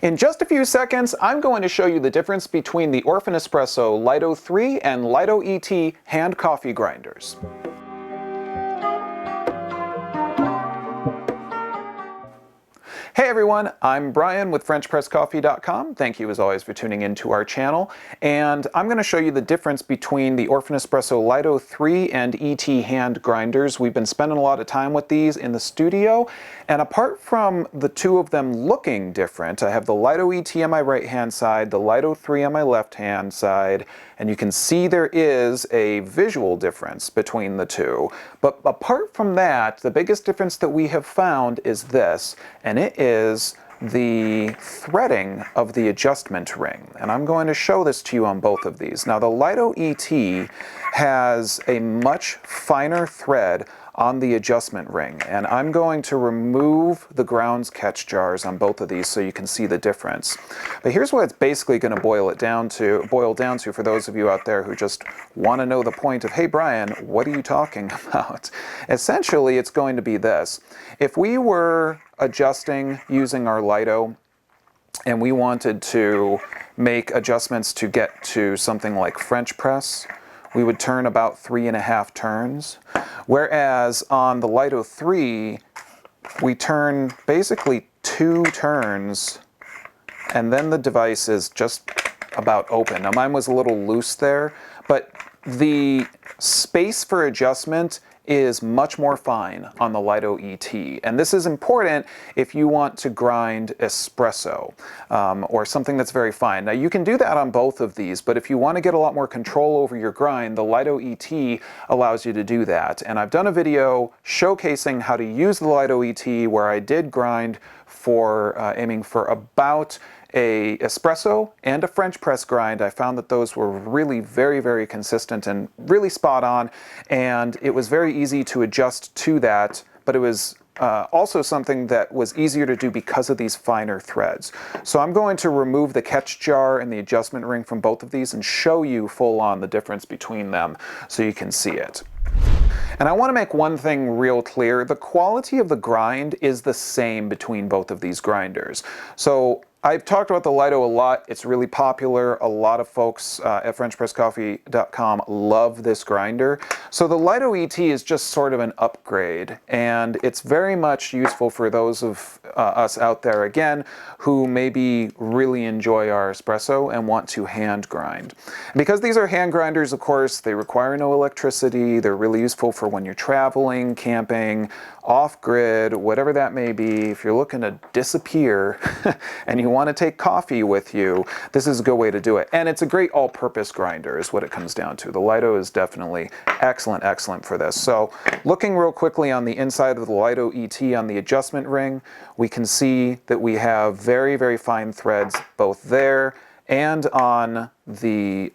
In just a few seconds, I'm going to show you the difference between the Orphan Espresso Lido 3 and Lido E-T hand coffee grinders. Hey everyone, I'm Brian with FrenchPressCoffee.com. Thank you as always for tuning into our channel. And I'm going to show you the difference between the Orphan Espresso Lido 3 and E-T hand grinders. We've been spending a lot of time with these in the studio. And apart from the two of them looking different, I have the Lido E-T on my right hand side, the Lido 3 on my left hand side, and you can see there is a visual difference between the two. But apart from that, the biggest difference that we have found is this, and it is the threading of the adjustment ring. And I'm going to show this to you on both of these. Now the Lido E-T has a much finer thread on the adjustment ring, and I'm going to remove the grounds catch jars on both of these so you can see the difference. But here's what it's basically going to boil down to for those of you out there who just want to know the point of, hey Brian, what are you talking about? Essentially, it's going to be this. If we were adjusting using our Lido and we wanted to make adjustments to get to something like French press, we would turn about 3.5 turns. Whereas on the Lido 3, we turn basically 2 turns, and then the device is just about open. Now mine was a little loose there, but the space for adjustment is much more fine on the Lido E-T. And this is important if you want to grind espresso or something that's very fine. Now you can do that on both of these, but if you want to get a lot more control over your grind, the Lido E-T allows you to do that. And I've done a video showcasing how to use the Lido E-T where I did grind for aiming for about a espresso and a French press grind. I found that those were really very, very consistent and really spot on, and it was very easy to adjust to that, but it was also something that was easier to do because of these finer threads. So I'm going to remove the catch jar and the adjustment ring from both of these and show you full on the difference between them so you can see it. And I want to make one thing real clear. The quality of the grind is the same between both of these grinders. So I've talked about the Lido a lot. It's really popular. A lot of folks at FrenchPressCoffee.com love this grinder. So the Lido E-T is just sort of an upgrade, and it's very much useful for those of us out there, again, who maybe really enjoy our espresso and want to hand grind. And because these are hand grinders, of course, they require no electricity. They're really useful for when you're traveling, camping, off-grid, whatever that may be. If you're looking to disappear and you want to take coffee with you, this is a good way to do it. And it's a great all-purpose grinder is what it comes down to. The Lido is definitely excellent for this. So looking real quickly on the inside of the Lido E-T on the adjustment ring, we can see that we have very, very fine threads both there and on the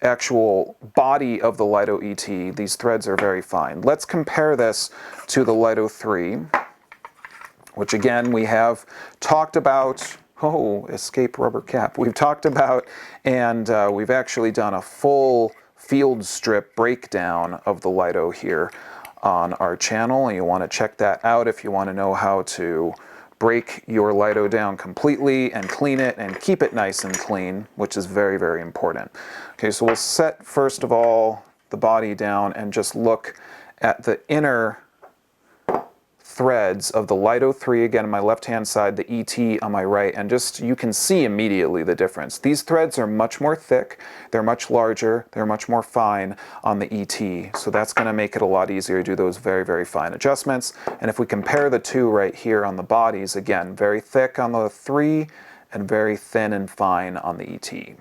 actual body of the Lido E-T. These threads are very fine. Let's compare this to the Lido 3, which again we have talked about. Oh, escape rubber cap. We've talked about, and we've actually done a full field strip breakdown of the Lido here on our channel. And you want to check that out if you want to know how to break your Lido down completely and clean it and keep it nice and clean, which is very, very important. Okay, so we'll set first of all the body down and just look at the inner threads of the Lido 3, again on my left hand side, the E-T on my right, and just you can see immediately the difference. These threads are much more thick, they're much larger, they're much more fine on the E-T, so that's going to make it a lot easier to do those very, very fine adjustments. And if we compare the two right here on the bodies, again, very thick on the 3 and very thin and fine on the E-T.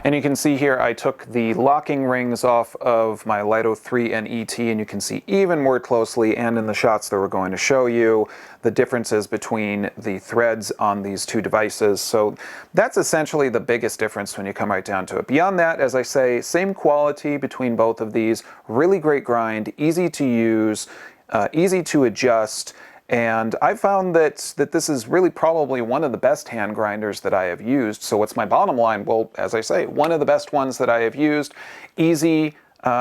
And you can see here I took the locking rings off of my Lido 3 and E-T, and you can see even more closely and in the shots that we're going to show you the differences between the threads on these two devices. So that's essentially the biggest difference when you come right down to it. Beyond that, as I say, same quality between both of these, really great grind, easy to use, easy to adjust. And I found that this is really probably one of the best hand grinders that I have used. So what's my bottom line? Well, as I say, one of the best ones that I have used. Easy,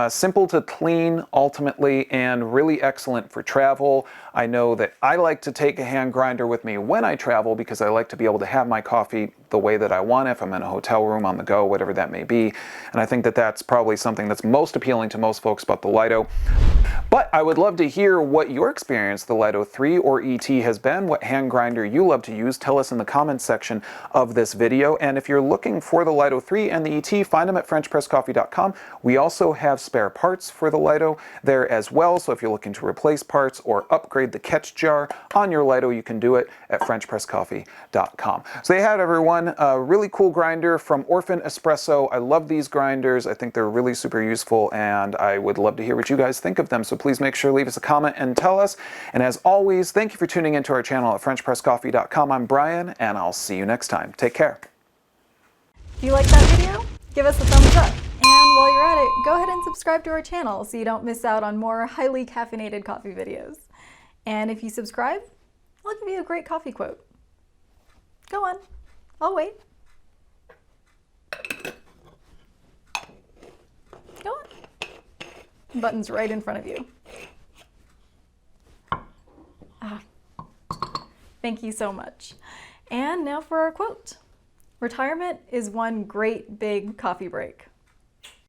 simple to clean ultimately, and really excellent for travel. I know that I like to take a hand grinder with me when I travel because I like to be able to have my coffee the way that I want, if I'm in a hotel room, on the go, whatever that may be. And I think that that's probably something that's most appealing to most folks about the Lido. But I would love to hear what your experience with the Lido 3 or E-T has been, what hand grinder you love to use. Tell us in the comments section of this video. And if you're looking for the Lido 3 and the E-T, find them at FrenchPressCoffee.com. We also have spare parts for the Lido there as well. So if you're looking to replace parts or upgrade the catch jar on your Lido, you can do it at FrenchPressCoffee.com. So they had, everyone, a really cool grinder from Orphan Espresso. I love these grinders. I think they're really super useful, and I would love to hear what you guys think of them. So please make sure to leave us a comment and tell us. And as always, thank you for tuning into our channel at FrenchPressCoffee.com. I'm Brian, and I'll see you next time. Take care. If you like that video, give us a thumbs up. And while you're at it, go ahead and subscribe to our channel so you don't miss out on more highly caffeinated coffee videos. And if you subscribe, I'll give you a great coffee quote. Go on, I'll wait. Go on. The button's right in front of you. Thank you so much. And now for our quote. Retirement is one great big coffee break.